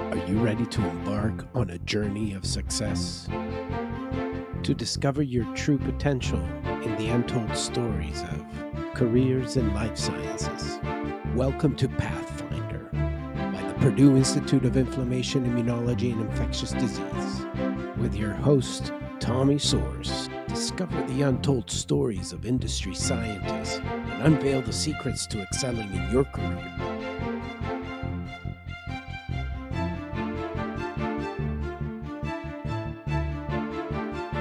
Are you ready to embark on a journey of success? To discover your true potential in the untold stories of careers in life sciences? Welcome to PATHFINDER by the Purdue Institute of Inflammation, Immunology and Infectious Disease. With your host, Tommy Soares, discover the untold stories of industry scientists and unveil the secrets to excelling in your career.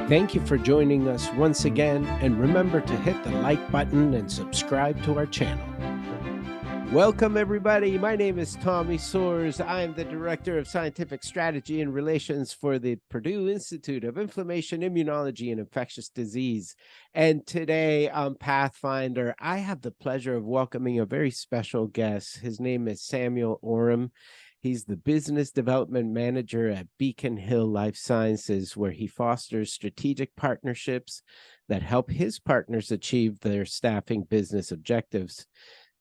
Thank you for joining us once again, and remember to hit the like button and subscribe to our channel. Welcome, everybody. My name is Tommy Soares. I'm the Director of Scientific Strategy and Relations for the Purdue Institute of Inflammation, Immunology and Infectious Disease. And today on Pathfinder, I have the pleasure of welcoming a very special guest. His name is Samuel Orem. He's the Business Development Manager at Beacon Hill Life Sciences, where he fosters strategic partnerships that help his partners achieve their staffing business objectives.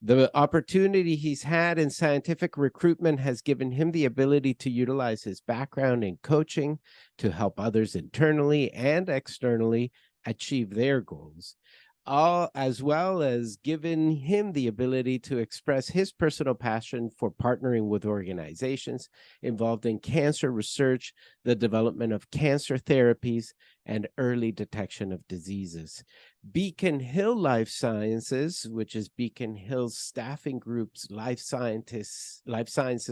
The opportunity he's had in scientific recruitment has given him the ability to utilize his background in coaching to help others internally and externally achieve their goals, all as well as given him the ability to express his personal passion for partnering with organizations involved in cancer research, the development of cancer therapies, and early detection of diseases. Beacon Hill Life Sciences, which is Beacon Hill's staffing group's life sciences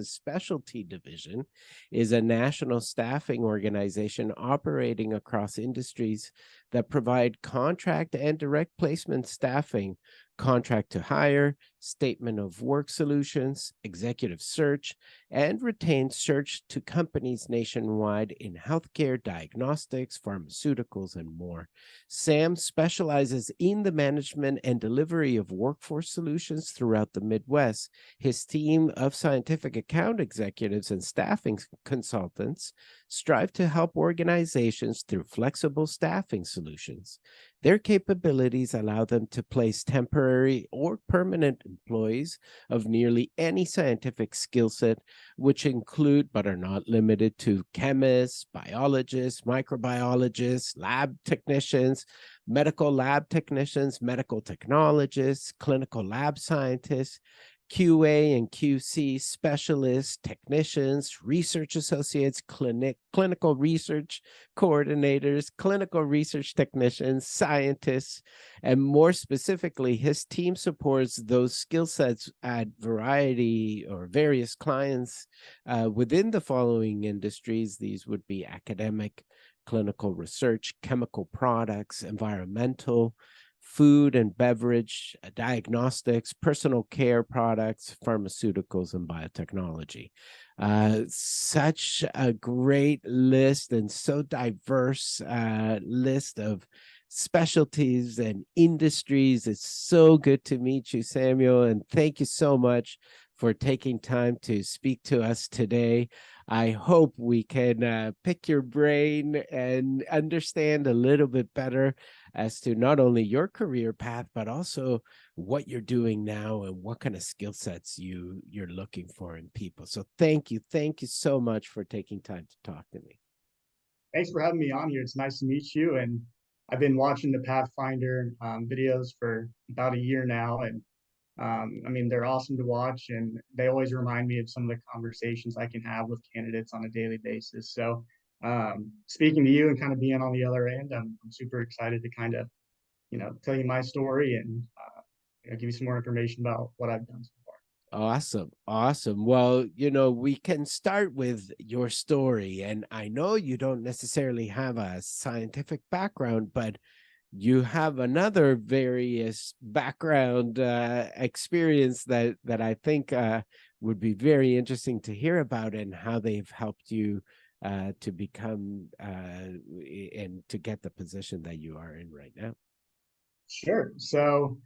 specialty division, is a national staffing organization operating across industries that provide contract and direct placement staffing, contract to hire, statement of work solutions, executive search, and retained search to companies nationwide in healthcare, diagnostics, pharmaceuticals, and more. Sam specializes in the management and delivery of workforce solutions throughout the Midwest. His team of scientific account executives and staffing consultants strive to help organizations through flexible staffing solutions. Their capabilities allow them to place temporary or permanent employees of nearly any scientific skill set, which include but are not limited to chemists, biologists, microbiologists, lab technicians, medical lab technicians, medical technologists, clinical lab scientists, QA and QC specialists, technicians, research associates, clinical research coordinators, clinical research technicians, scientists, and more specifically, his team supports those skill sets at variety or various clients within the following industries. These would be academic, clinical research, chemical products, environmental, food and beverage, diagnostics, personal care products, pharmaceuticals, and biotechnology. Such a great list and so diverse list of specialties and industries. It's so good to meet you, Samuel, and thank you so much for taking time to speak to us today. I hope we can pick your brain and understand a little bit better as to not only your career path, but also what you're doing now and what kind of skill sets you're looking for in people. So thank you so much for taking time to talk to me. Thanks for having me on here. It's nice to meet you. And I've been watching the Pathfinder videos for about a year now. And I mean, they're awesome to watch, and they always remind me of some of the conversations I can have with candidates on a daily basis. So speaking to you and kind of being on the other end, I'm super excited to kind of, tell you my story and give you some more information about what I've done so far. Awesome. Well, we can start with your story. And I know you don't necessarily have a scientific background, but you have another various background experience that I think would be very interesting to hear about, and how they've helped you to become and to get the position that you are in right now. Sure. So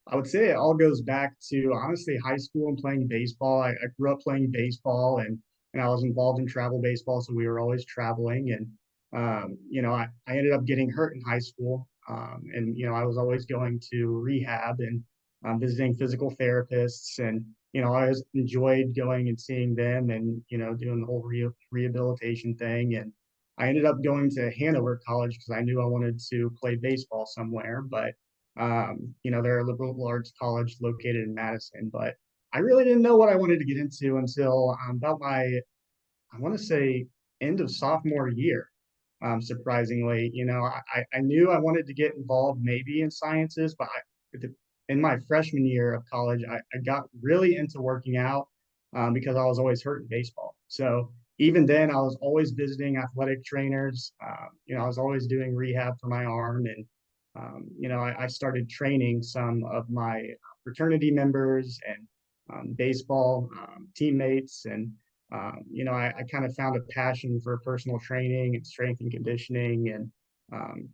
I would say it all goes back to honestly high school and playing baseball. I grew up playing baseball, and I was involved in travel baseball, so we were always traveling. And I ended up getting hurt in high school, and I was always going to rehab and visiting physical therapists, and I always enjoyed going and seeing them and, doing the whole rehabilitation thing. And I ended up going to Hanover College because I knew I wanted to play baseball somewhere. But, they're a liberal arts college located in Madison. But I really didn't know what I wanted to get into until about I want to say, end of sophomore year. Surprisingly, I knew I wanted to get involved maybe in sciences, but in my freshman year of college, I got really into working out because I was always hurt in baseball. So even then, I was always visiting athletic trainers. I was always doing rehab for my arm, and I started training some of my fraternity members and baseball teammates, and I kind of found a passion for personal training and strength and conditioning and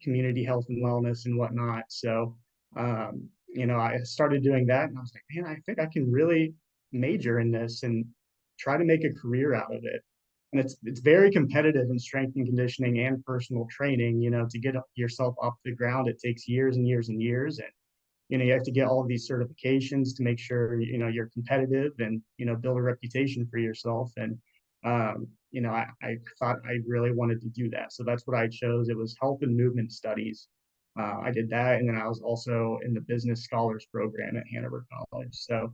community health and wellness and whatnot. So, I started doing that, and I was like, man, I think I can really major in this and try to make a career out of it. And it's very competitive in strength and conditioning and personal training. To get yourself off the ground, it takes years and years and years, and you have to get all of these certifications to make sure you're competitive and build a reputation for yourself. And I thought I really wanted to do that, so that's what I chose. It was health and movement studies. I did that, and then I was also in the business scholars program at Hanover College. So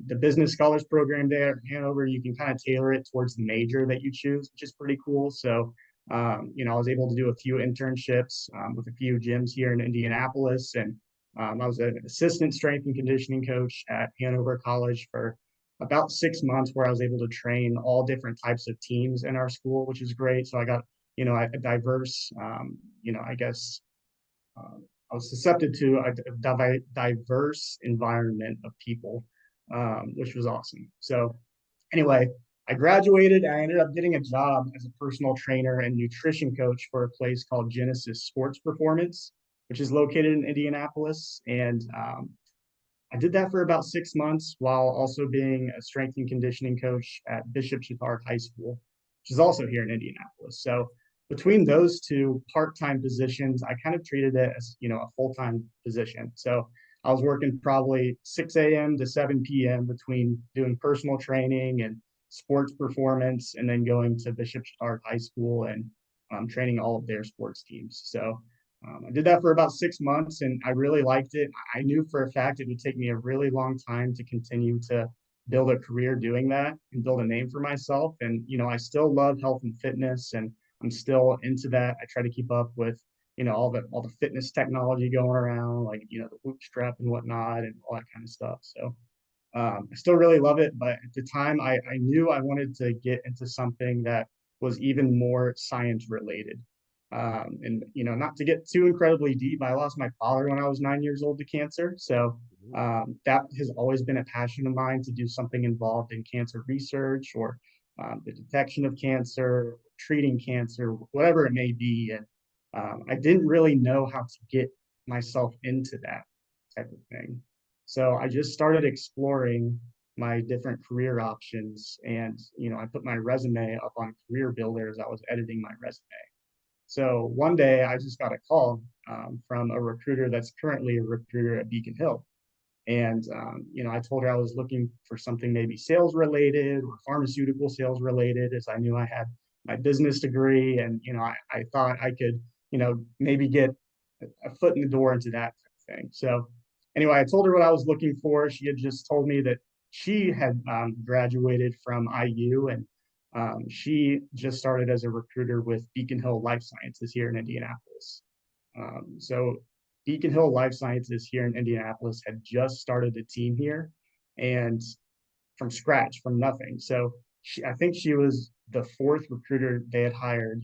the business scholars program there at Hanover, you can kind of tailor it towards the major that you choose, which is pretty cool. So I was able to do a few internships with a few gyms here in Indianapolis, and I was an assistant strength and conditioning coach at Hanover College for about 6 months, where I was able to train all different types of teams in our school, which is great. So I got, a diverse, I guess, I was susceptible to a diverse environment of people, which was awesome. So anyway, I graduated. I ended up getting a job as a personal trainer and nutrition coach for a place called Genesis Sports Performance, which is located in Indianapolis. And I did that for about 6 months while also being a strength and conditioning coach at Bishop Chatard High School, which is also here in Indianapolis. So between those two part-time positions, I kind of treated it as, a full-time position. So I was working probably 6 a.m. to 7 p.m. between doing personal training and sports performance, and then going to Bishop Chatard High School and training all of their sports teams. So I did that for about 6 months, and I really liked it. I knew for a fact it would take me a really long time to continue to build a career doing that and build a name for myself. And, I still love health and fitness, and I'm still into that. I try to keep up with, all the fitness technology going around, like, the bootstrap and whatnot and all that kind of stuff. So I still really love it. But at the time, I knew I wanted to get into something that was even more science related. And not to get too incredibly deep, I lost my father when I was 9 years old to cancer. So that has always been a passion of mine, to do something involved in cancer research or the detection of cancer, treating cancer, whatever it may be. And I didn't really know how to get myself into that type of thing. So I just started exploring my different career options, and I put my resume up on Career Builder as I was editing my resume. So one day I just got a call from a recruiter that's currently a recruiter at Beacon Hill. And, I told her I was looking for something maybe sales related or pharmaceutical sales related, as I knew I had my business degree. And, I thought I could, maybe get a foot in the door into that type of thing. So anyway, I told her what I was looking for. She had just told me that she had graduated from IU, and she just started as a recruiter with Beacon Hill Life Sciences here in Indianapolis. So Beacon Hill Life Sciences here in Indianapolis had just started a team here, and from scratch, from nothing. So I think she was the fourth recruiter they had hired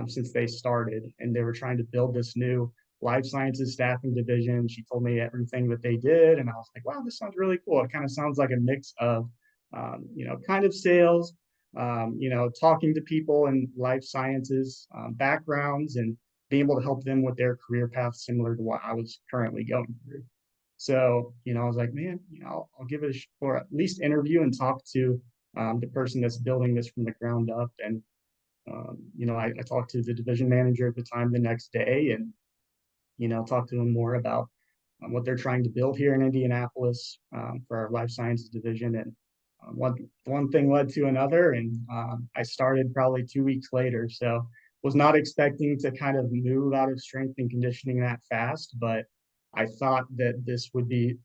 since they started, and they were trying to build this new life sciences staffing division. She told me everything that they did, and I was like, wow, this sounds really cool. It kind of sounds like a mix of, kind of sales, talking to people in life sciences backgrounds, and being able to help them with their career path similar to what I was currently going through. So, I was like, man, I'll give it or at least interview and talk to the person that's building this from the ground up. And, I talked to the division manager at the time the next day, and, talked to him more about what they're trying to build here in Indianapolis for our life sciences division. And one thing led to another, and I started probably 2 weeks later. So was not expecting to kind of move out of strength and conditioning that fast, but I thought that this would be,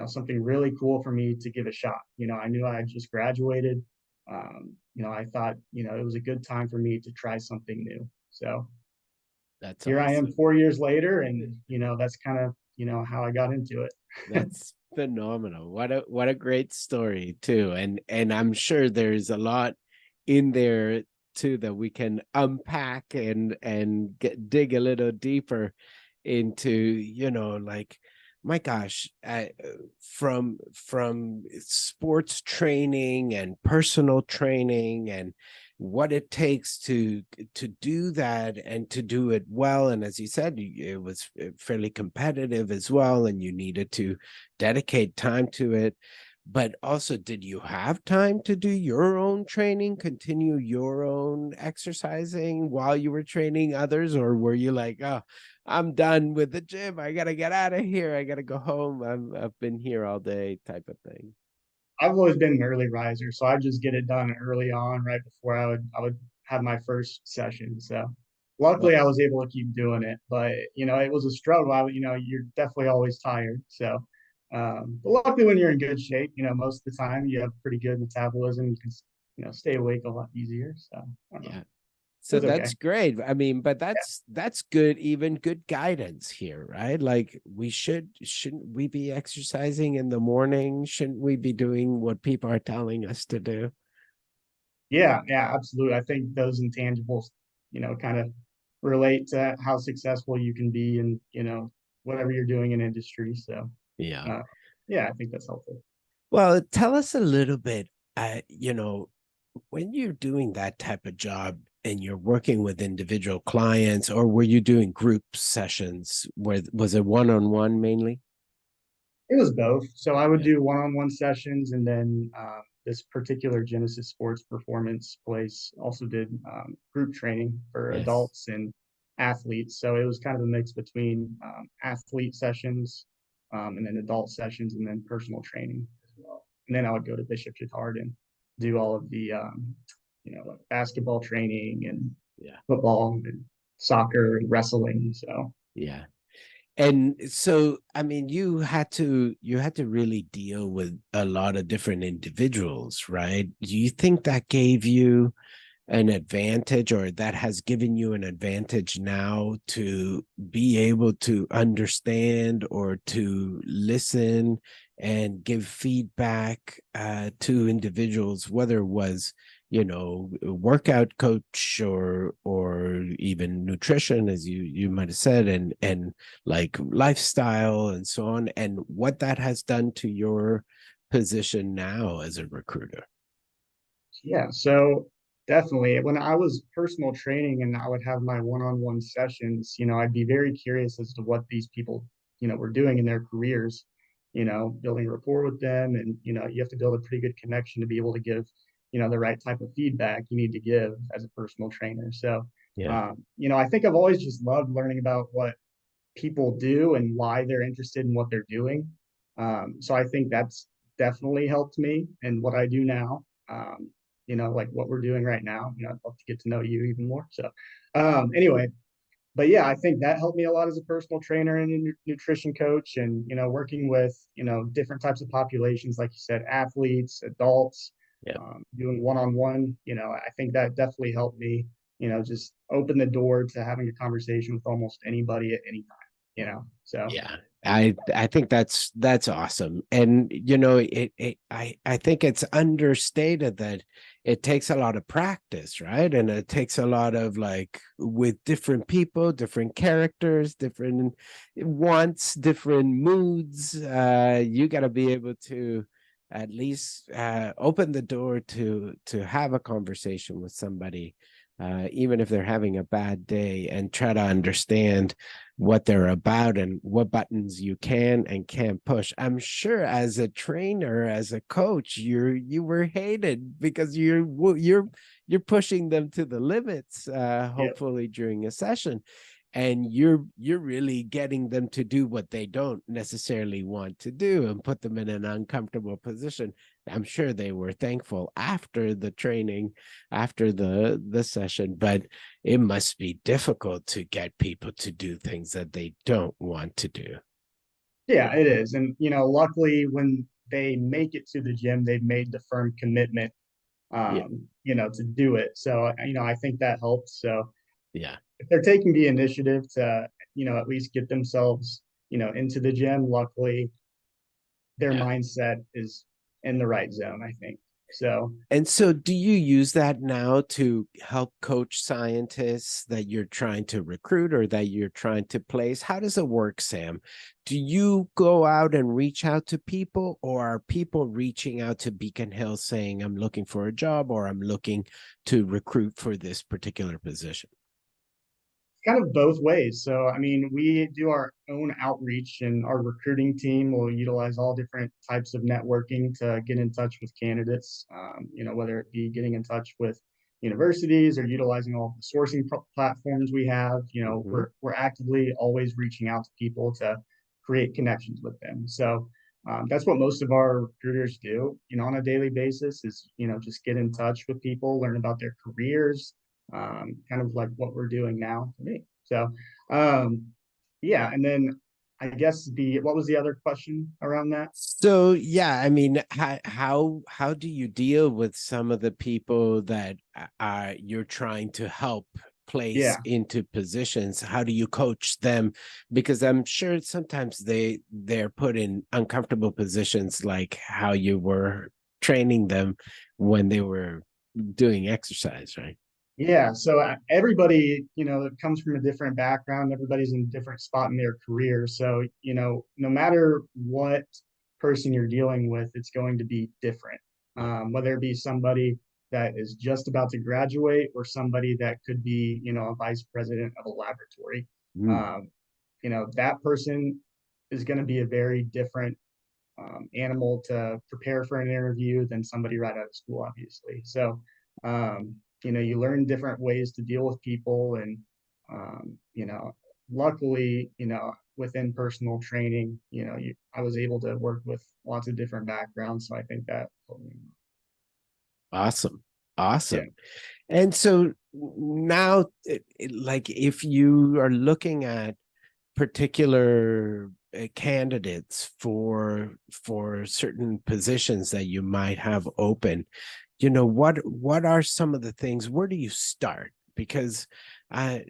something really cool for me to give a shot. I knew I had just graduated. I thought, it was a good time for me to try something new. So That's here I am awesome. 4 years later, and that's kind of how I got into it. That's phenomenal. What a great story too. And I'm sure there's a lot in there too that we can unpack and dig a little deeper into, like, my gosh, from sports training and personal training and what it takes to do that and to do it well. And as you said, it was fairly competitive as well, and you needed to dedicate time to it. But also, did you have time to do your own training, continue your own exercising while you were training others? Or were you like, oh, I'm done with the gym, I gotta get out of here, I gotta go home, I've been here all day type of thing? I've always been an early riser, so I just get it done early on, right before I would have my first session. So Well, luckily, I was able to keep doing it, but it was a struggle. You're definitely always tired. So, but luckily, when you're in good shape, most of the time you have pretty good metabolism. You can stay awake a lot easier. So I don't know. yeah. It So was okay. that's great. I mean, but that's good, even good guidance here, right? Like, shouldn't we be exercising in the morning? Shouldn't we be doing what people are telling us to do? Yeah, absolutely. I think those intangibles, kind of relate to how successful you can be in, whatever you're doing in industry. So, Yeah. uh, yeah, I think that's helpful. Well, tell us a little bit, when you're doing that type of job and you're working with individual clients, or were you doing group sessions where was it one-on-one mainly? It was both. So I would Yeah. do one-on-one sessions, and then this particular Genesis Sports Performance place also did group training for Yes. adults and athletes. So it was kind of a mix between athlete sessions and then adult sessions, and then personal training as well. And then I would go to Bishop Chittard and do all of the like basketball training and Yeah. football and soccer and wrestling. So Yeah. And so, I mean, you had to really deal with a lot of different individuals, right? Do you think that gave you an advantage, or that has given you an advantage now to be able to understand or to listen and give feedback to individuals, whether it was, a workout coach or even nutrition, as you might have said, and like lifestyle and so on, and what that has done to your position now as a recruiter? yeah, so definitely when I was personal training and I would have my one-on-one sessions, I'd be very curious as to what these people, were doing in their careers, building rapport with them. And, you have to build a pretty good connection to be able to give, the right type of feedback you need to give as a personal trainer. So, Yeah. I think I've always just loved learning about what people do and why they're interested in what they're doing. So I think that's definitely helped me in what I do now. Like what we're doing right now. I'd love to get to know you even more. So, anyway, but yeah, I think that helped me a lot as a personal trainer and a nutrition coach, and working with different types of populations, like you said, athletes, adults, Yeah. doing one-on-one. I think that definitely helped me. Just open the door to having a conversation with almost anybody at any time. So Yeah, I think that's awesome. And I think it's understated that it takes a lot of practice, right? And it takes a lot of, like, with different people, different characters, different wants, different moods. You got to be able to at least open the door to have a conversation with somebody, even if they're having a bad day, and try to understand what they're about and what buttons you can and can't push. I'm sure as a trainer, as a coach, you were hated because you're pushing them to the limits, yeah, hopefully during a session. and you're really getting them to do what they don't necessarily want to do and put them in an uncomfortable position. I'm sure they were thankful after the training, after the session, but it must be difficult to get people to do things that they don't want to do. Yeah, it is. And, luckily when they make it to the gym, they've made the firm commitment, Yeah, to do it. So, I think that helps. So yeah, if they're taking the initiative to, at least get themselves, into the gym, luckily their yeah. mindset is in the right zone, I think. So And so, do you use that now to help coach scientists that you're trying to recruit or that you're trying to place? How does it work, Sam? Do you go out and reach out to people, or are people reaching out to Beacon Hill saying, I'm looking for a job or I'm looking to recruit for this particular position? kind of both ways. So, I mean, we do our own outreach, and our recruiting team will utilize all different types of networking to get in touch with candidates, whether it be getting in touch with universities or utilizing all the sourcing platforms we have. Mhm. We're actively always reaching out to people to create connections with them. So, that's what most of our recruiters do, on a daily basis is, just get in touch with people, learn about their careers, kind of like what we're doing now for me. So, um, yeah, and then I guess the what was the other question around that? So yeah, I mean, how do you deal with some of the people that are you're trying to help place Yeah, into positions? How do you coach them? Because I'm sure sometimes they're put in uncomfortable positions, like how you were training them when they were doing exercise, right? yeah. So everybody, comes from a different background. Everybody's in a different spot in their career. So, no matter what person you're dealing with, it's going to be different. Yeah. Whether it be somebody that is just about to graduate or somebody that could be, a vice president of a laboratory. Mm, Um, that person is going to be a very different animal to prepare for an interview than somebody right out of school, obviously. So, you learn different ways to deal with people, and luckily, within personal training, I was able to work with lots of different backgrounds, so I think that helped me. awesome. Yeah. Awesome. And so now, like if you are looking at particular candidates for certain positions that you might have open, what are some of the things, where do you start? Because there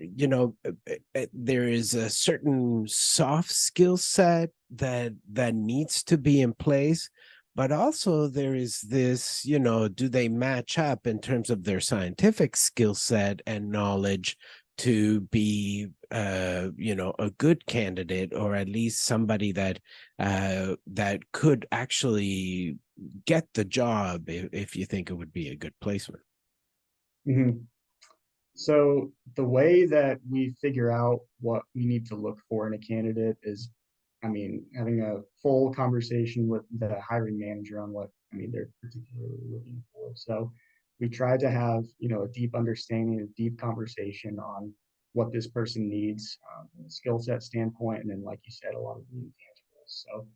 is a certain soft skill set that needs to be in place, but also there is this, do they match up in terms of their scientific skill set and knowledge to be a good candidate, or at least somebody that could actually get the job if you think it would be a good placement. Mhm. So the way that we figure out what we need to look for in a candidate is, I mean, having a full conversation with the hiring manager on what, they're particularly looking for. So we try to have, a deep understanding, a deep conversation on what this person needs from a skill set standpoint. And then, like you said, a lot of the intangibles. So,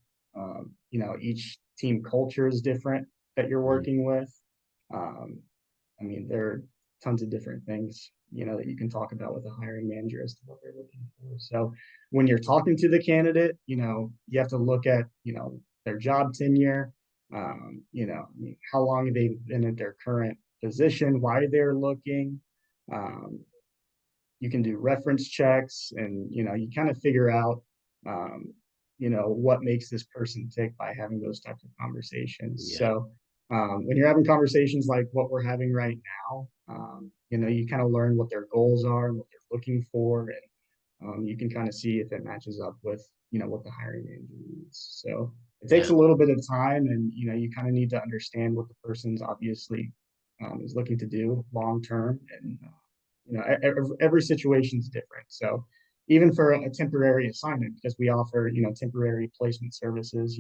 each team culture is different that you're Mm, working with. Um, there are tons of different things, that you can talk about with a hiring manager as to what they're looking for. So when you're talking to the candidate, you have to look at, their job tenure, how long they've been at their current position, why they're looking. Um, you can do reference checks, and you kind of figure out um, what makes this person tick by having those types of conversations. yeah, So when you're having conversations like what we're having right now, you kind of learn what their goals are and what they're looking for, and you can kind of see if it matches up with what the hiring manager needs. So it takes yeah. a little bit of time, and you kind of need to understand what the person's obviously is looking to do long term, and every situation is different. So even for a temporary assignment, because we offer temporary placement services,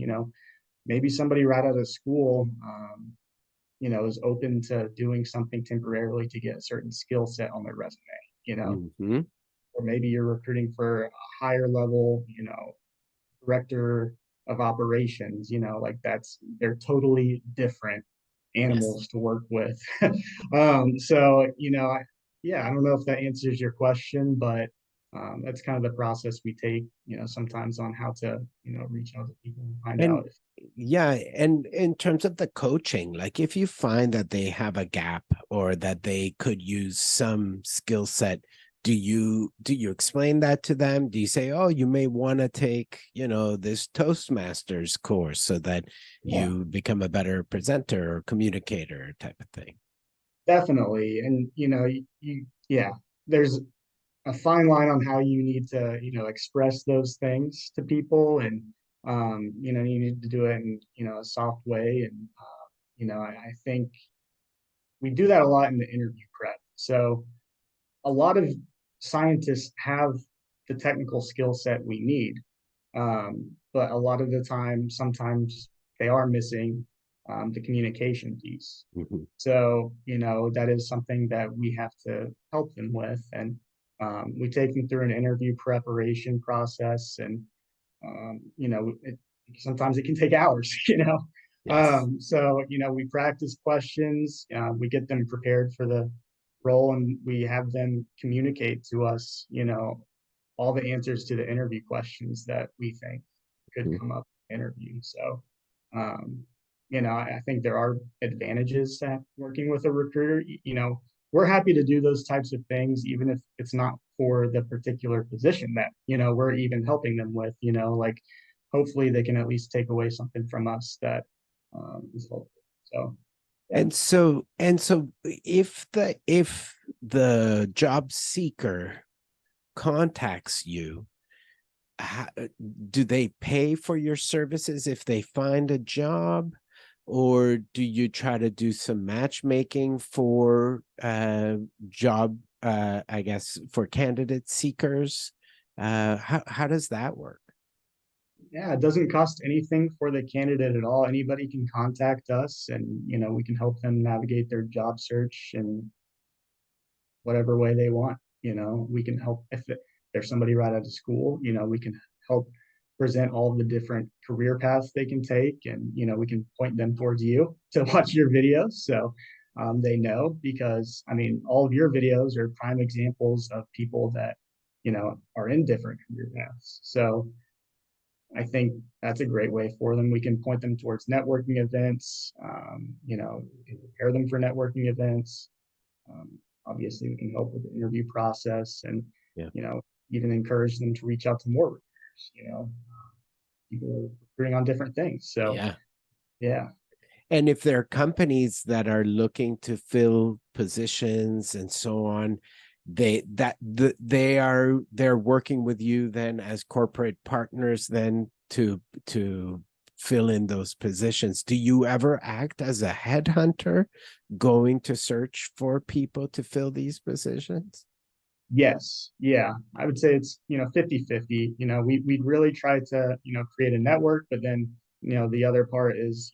maybe somebody right out of school is open to doing something temporarily to get a certain skill set on their resume. Hmm. or maybe you're recruiting for a higher level, director of operations, like they're totally different Yes. animals to work with. So, yeah, I don't know if that answers your question, but that's kind of the process we take, sometimes on how to, reach out to people and find And out if, yeah, and in terms of the coaching, like if you find that they have a gap or that they could use some skill set, do you explain that to them? Do you say, oh, you may want to take, this Toastmasters course so that yeah, you become a better presenter or communicator type of thing? definitely. And, yeah, there's a fine line on how you need to, express those things to people. And, you need to do it in, a soft way. And, I think we do that a lot in the interview prep. So a lot of scientists have the technical skill set we need. But a lot of the time, sometimes they are missing the communication piece. Mhm. So, that is something that we have to help them with. And we take them through an interview preparation process. And, sometimes it can take hours, Yes. So, we practice questions, we get them prepared for the role, and we have them communicate to us, all the answers to the interview questions that we think could Mhm. come up in the interview. So, um, I think there are advantages to working with a recruiter. We're happy to do those types of things, even if it's not for the particular position that, we're even helping them with, like hopefully they can at least take away something from us that is helpful. So, yeah. And so if the job seeker contacts you, how, do they pay for your services if they find a job, or do you try to do some matchmaking for job, I guess, for candidate seekers? How does that work? Yeah, it doesn't cost anything for the candidate at all. Anybody can contact us, and we can help them navigate their job search in whatever way they want. We can help if there's somebody right out of school, we can help present all the different career paths they can take, and we can point them towards you to watch your videos. So they know, because I mean, all of your videos are prime examples of people that are in different career paths. So I think that's a great way for them. We can point them towards networking events. We can prepare them for networking events. Um, Obviously, we can help with the interview process, and Yeah. you know, even encourage them to reach out to more recruiters. People are recruiting on different things. So Yeah. yeah, And if there are companies that are looking to fill positions and so on, they're working with you then as corporate partners then to fill in those positions. Do you ever act as a headhunter going to search for people to fill these positions? yes, yeah, I would say it's 50-50. We'd really try to create a network, but then the other part is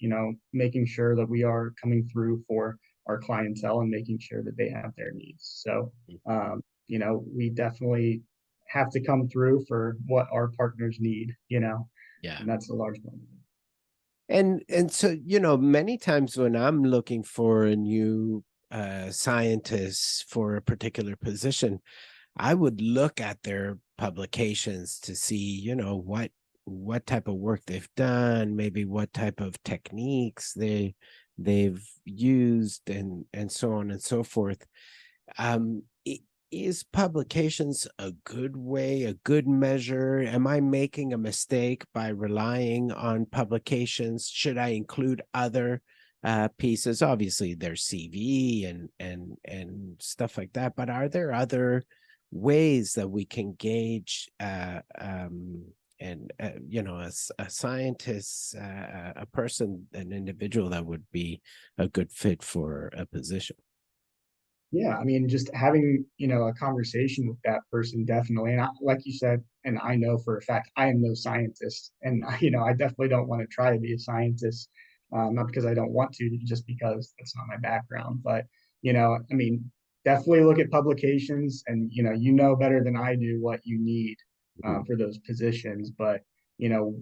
making sure that we are coming through for our clientele and making sure that they have their needs. So we definitely have to come through for what our partners need, Yeah. and that's a large part of it. And so, many times when I'm looking for a new scientist for a particular position, I would look at their publications to see, what type of work they've done, maybe what type of techniques they've used, and so on and so forth. Um, is publications a good way, a good measure? Am I making a mistake by relying on publications? Should I include other pieces? Obviously, there's CV and stuff like that, but are there other ways that we can gauge and a scientist, a person, an individual that would be a good fit for a position? Yeah, I mean, just having, a conversation with that person, definitely. And like you said, and I know for a fact, I am no scientist. And, I definitely don't want to try to be a scientist. Not because I don't want to, just because that's not my background. But, I mean, definitely look at publications, and you know better than I do what you need Mhm. for those positions. But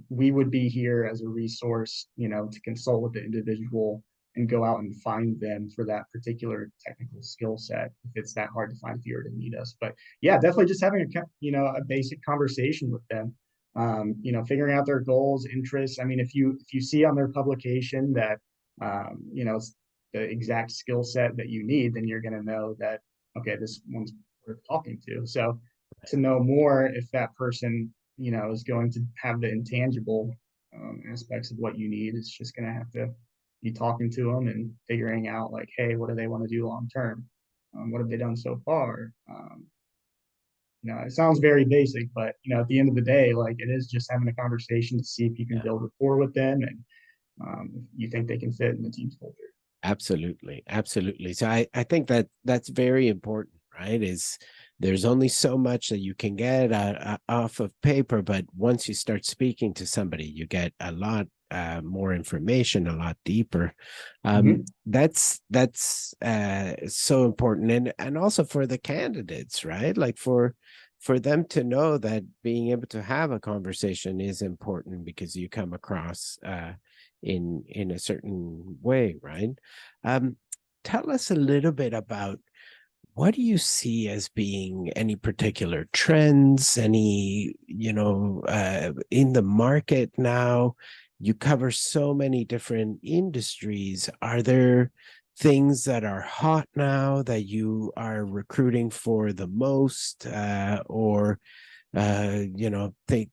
we would be here as a resource, to consult with the individual and go out and find them for that particular technical skill set if it's that hard to find if you were to meet us. But yeah, definitely just having a basic conversation with them, figuring out their goals, interests. I mean, if you see on their publication that it's the exact skill set that you need, then you're going to know that, okay, this one's worth talking to. So to know more if that person, is going to have the intangible aspects of what you need, it's just going to have to be talking to them and figuring out like, hey, what do they want to do long term? What have they done so far? It sounds very basic, but at the end of the day, like it is just having a conversation to see if you can Yeah. build rapport with them and you think they can fit in the team's culture. Absolutely. Absolutely. So I think that that's very important, right? Is there's only so much that you can get off of paper, but once you start speaking to somebody, you get a lot more information, a lot deeper. That's so important, and also for the candidates, right? Like for them to know that being able to have a conversation is important because you come across in a certain way, right? Um, Tell us a little bit about what do you see as being any particular trends, any, in the market now? You cover so many different industries. Are there things that are hot now that you are recruiting for the most, or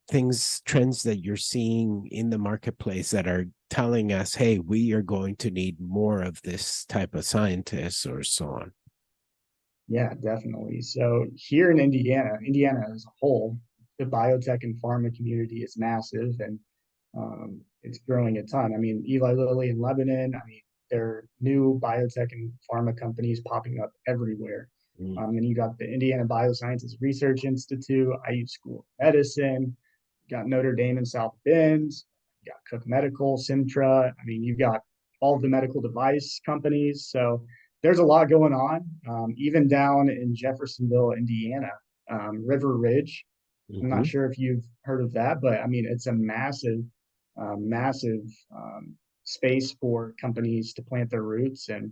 things, trends that you're seeing in the marketplace that are telling us, hey, we are going to need more of this type of scientists or so on? Yeah, definitely. So here in Indiana as a whole, the biotech and pharma community is massive, and it's growing a ton. I mean, Eli Lilly in Lebanon, I mean, there are new biotech and pharma companies popping up everywhere. Mm. And you got the Indiana Biosciences Research Institute, IU School of Medicine, you got Notre Dame in South Bend, you got Cook Medical, Simtra. I mean, you've got all of the medical device companies. So there's a lot going on, even down in Jeffersonville, Indiana, River Ridge. I'm not Mhm. sure if you've heard of that, but I mean, it's a massive space for companies to plant their roots. And,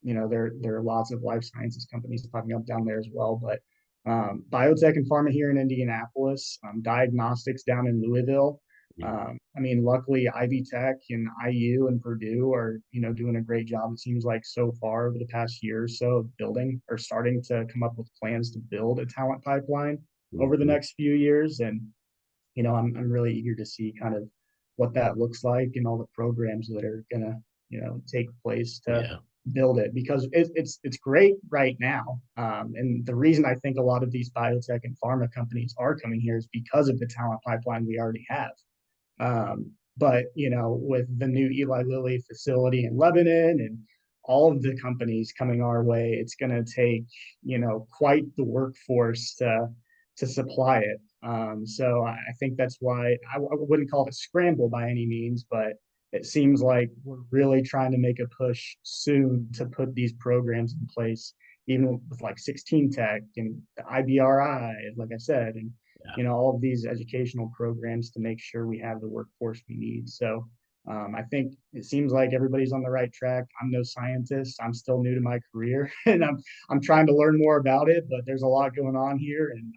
there are lots of life sciences companies popping up down there as well. But biotech and pharma here in Indianapolis, diagnostics down in Louisville. Mm. I mean, luckily, Ivy Tech and IU and Purdue are, doing a great job. It seems like so far over the past year or so of building or starting to come up with plans to build a talent pipeline over the Mhm. next few years. And, I'm really eager to see kind of what that looks like and all the programs that are going to, take place to Yeah. build it, because it's great right now. And the reason I think a lot of these biotech and pharma companies are coming here is because of the talent pipeline we already have. But with the new Eli Lilly facility in Lebanon and all of the companies coming our way, it's going to take quite the workforce to supply it. So I think that's why I wouldn't call it a scramble by any means, but it seems like we're really trying to make a push soon to put these programs in place, even with like 16 Tech and the IBRI, like I said, and Yeah. all of these educational programs to make sure we have the workforce we need. So I think it seems like everybody's on the right track. I'm no scientist. I'm still new to my career, and I'm trying to learn more about it. But there's a lot going on here, and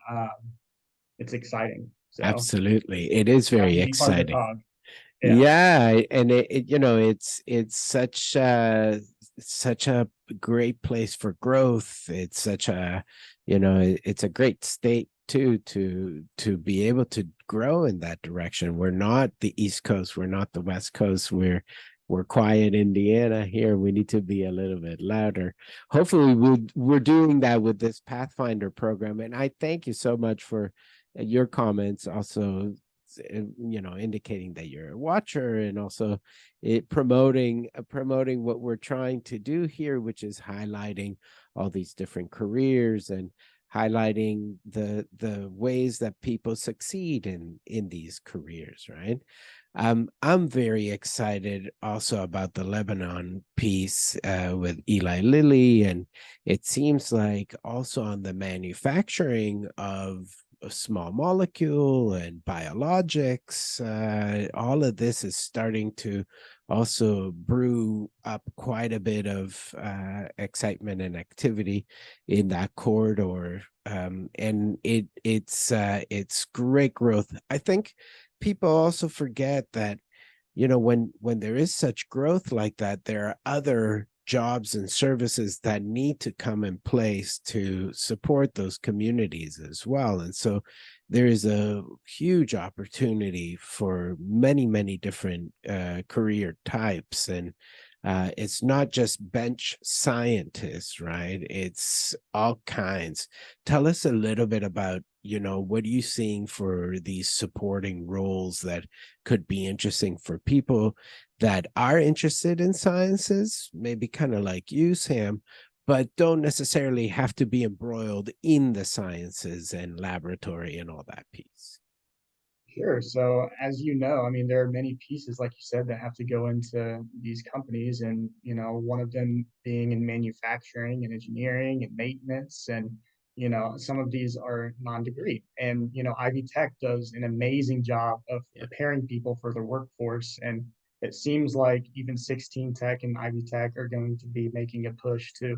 it's exciting. So Absolutely. It is glad very to be part of the exciting. cog. Yeah. Yeah, and it's such a great place for growth. It's such a, it's a great state too to be able to grow in that direction. We're not the East Coast, we're not the West Coast. We're quiet Indiana here. We need to be a little bit louder. Hopefully we're doing that with this Pathfinder program. And I thank you so much for your comments also, indicating that you're a watcher, and also promoting what we're trying to do here, which is highlighting all these different careers and highlighting the ways that people succeed in these careers, right? I'm very excited also about the Lebanon piece with Eli Lilly, and it seems like also on the manufacturing of a small molecule and biologics, all of this is starting to also brew up quite a bit of excitement and activity in that corridor, and it's great growth. I think people also forget that, when there is such growth like that, there are other jobs and services that need to come in place to support those communities as well. And so there is a huge opportunity for many, many different career types. And it's not just bench scientists, right? It's all kinds. Tell us a little bit about, what are you seeing for these supporting roles that could be interesting for people that are interested in sciences, maybe kind of like you, Sam, but don't necessarily have to be embroiled in the sciences and laboratory and all that piece. Sure. So as you know, I mean, there are many pieces, like you said, that have to go into these companies, and one of them being in manufacturing and engineering and maintenance, and some of these are non-degree. And Ivy Tech does an amazing job of Yeah. preparing people for the workforce, and it seems like even 16 Tech and Ivy Tech are going to be making a push to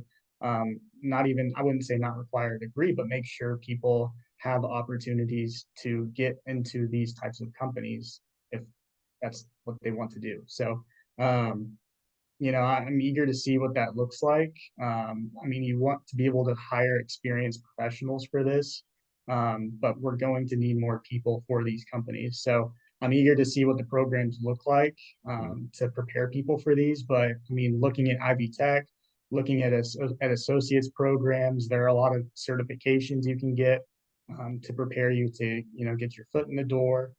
not even, I wouldn't say not require a degree, but make sure people have opportunities to get into these types of companies if that's what they want to do. So, I'm eager to see what that looks like. I mean, you want to be able to hire experienced professionals for this, but we're going to need more people for these companies. So I'm eager to see what the programs look like Mhm. to prepare people for these. But I mean, looking at Ivy Tech, looking at associates programs, there are a lot of certifications you can get to prepare you to get your foot in the door.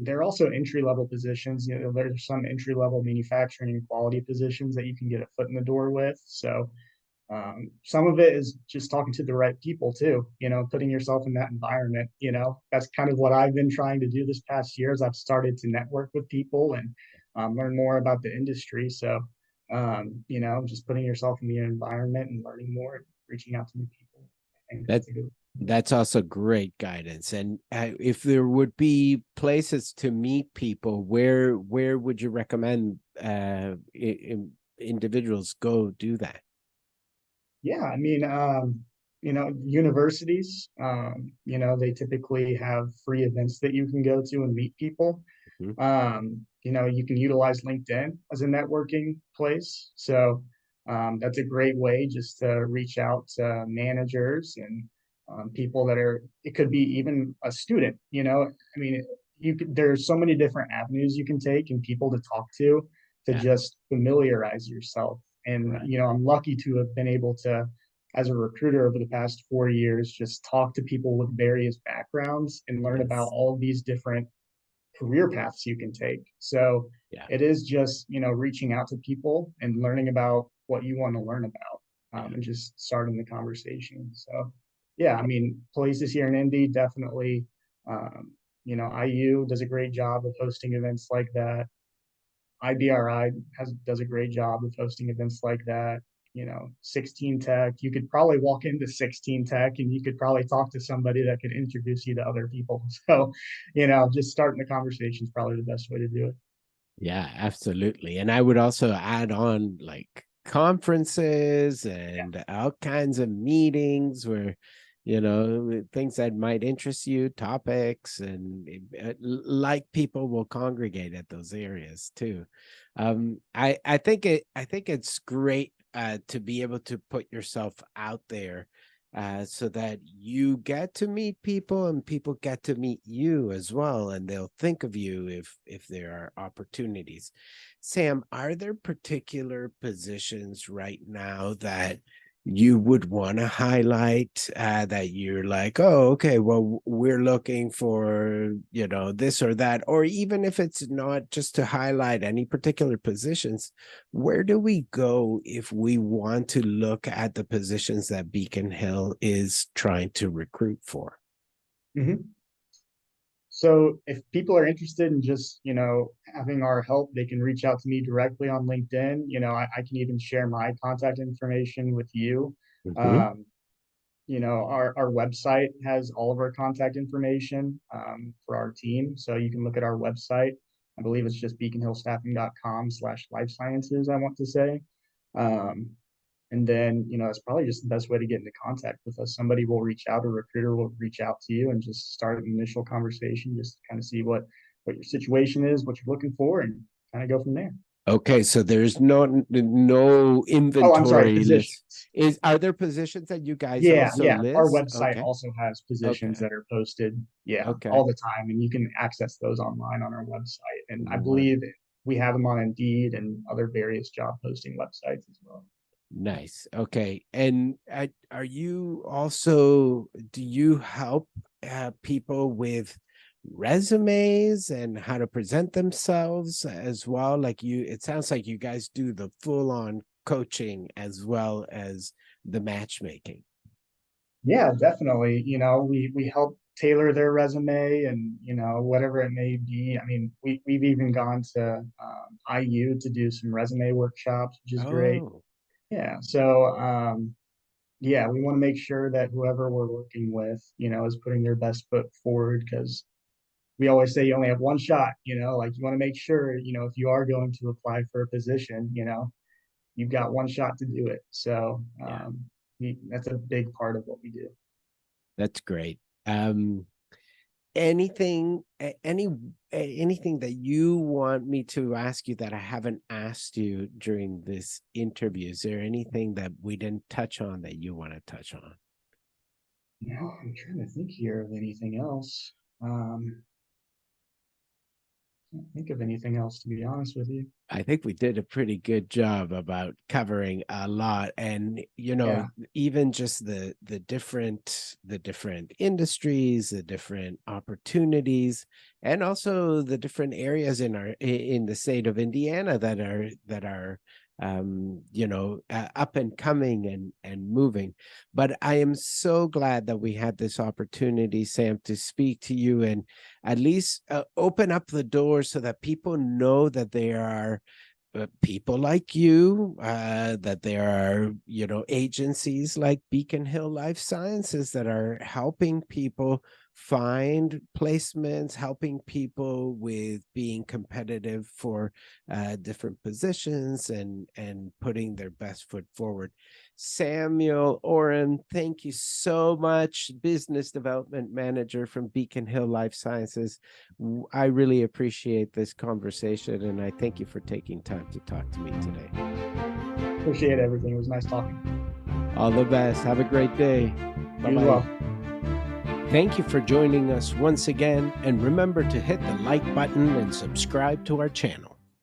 There are also entry level positions. There's some entry level manufacturing and quality positions that you can get a foot in the door with. So some of it is just talking to the right people too. Putting yourself in that environment. That's kind of what I've been trying to do this past year. As I've started to network with people and learn more about the industry. So just putting yourself in the environment and learning more and reaching out to new people. I think That that's a good. that's also great guidance. And if there would be places to meet people, where would you recommend individuals go do that? Yeah, I mean, universities, they typically have free events that you can go to and meet people. Mhm. You can utilize LinkedIn as a networking place. So that's a great way just to reach out to managers and people that are, it could be even a student, I mean, there's so many different avenues you can take and people to talk to Yeah, just familiarize yourself. And, right. I'm lucky to have been able to, as a recruiter over the past 4 years, just talk to people with various backgrounds and learn about Yes. all of these different career paths you can take. So Yeah, it is just, reaching out to people and learning about what you want to learn about, yeah. and just starting the conversation. So, yeah, I mean, places here in Indy definitely, IU does a great job of hosting events like that. IBRI does a great job of hosting events like that. 16 Tech, you could probably walk into 16 Tech and you could probably talk to somebody that could introduce you to other people. So, just starting the conversation is probably the best way to do it. Yeah, absolutely. And I would also add on like conferences Yeah. and all kinds of meetings where, things that might interest you, topics, and like people will congregate at those areas too. I think it's great to be able to put yourself out there so that you get to meet people and people get to meet you as well, and they'll think of you if there are opportunities. Sam, are there particular positions right now that you would want to highlight that you're like, oh, okay, well, we're looking for, this or that, or even if it's not just to highlight any particular positions, where do we go if we want to look at the positions that Beacon Hill is trying to recruit for? Mm-hmm. So if people are interested in just, having our help, they can reach out to me directly on LinkedIn. I can even share my contact information with you. Mm-hmm. Um, our website has all of our contact information for our team. So you can look at our website. I believe it's just beaconhillstaffing.com/life sciences, I want to say. Um, and then, it's probably just the best way to get into contact with us. Somebody will reach out, a recruiter will reach out to you and just start an initial conversation, just to kind of see what your situation is, what you're looking for, and kind of go from there. Okay, so there's no Oh, I'm sorry, inventory list. positions. Are there positions that you guys Yeah, also yeah. Our list? website Okay, also has positions okay, that are posted, yeah, okay. all the time, and you can access those online on our website. And I One. believe we have them on Indeed and other various job posting websites as well. Nice. Okay. And are you also, do you help people with resumes and how to present themselves as well? Like it sounds like you guys do the full on coaching as well as the matchmaking. Yeah, definitely. We help tailor their resume and, whatever it may be. I mean, we've even gone to IU to do some resume workshops, which is great. Oh, Yeah. So, yeah, we want to make sure that whoever we're working with, is putting their best foot forward, because we always say you only have one shot, like you want to make sure, if you are going to apply for a position, you've got one shot to do it. So, yeah, that's a big part of what we do. that's great. Um, anything that you want me to ask you that I haven't asked you during this interview? Is there anything that we didn't touch on that you want to touch on? No, I'm trying to think here of anything else. Can't think of anything else, to be honest with you. I think we did a pretty good job about covering a lot, and Yeah. even just the different industries, the different opportunities, and also the different areas in the state of Indiana that are up and coming and moving. But I am so glad that we had this opportunity, Sam, to speak to you and at least open up the door so that people know that there are people like you, that there are, agencies like Beacon Hill Life Sciences that are helping people find placements, helping people with being competitive for different positions and putting their best foot forward. Samuel Orem, thank you so much, Business Development Manager from Beacon Hill Life Sciences. I really appreciate this conversation, and I thank you for taking time to talk to me today. Appreciate everything. It was nice talking. All the best. Have a great day. You as Bye-bye. well. Thank you for joining us once again, and remember to hit the like button and subscribe to our channel.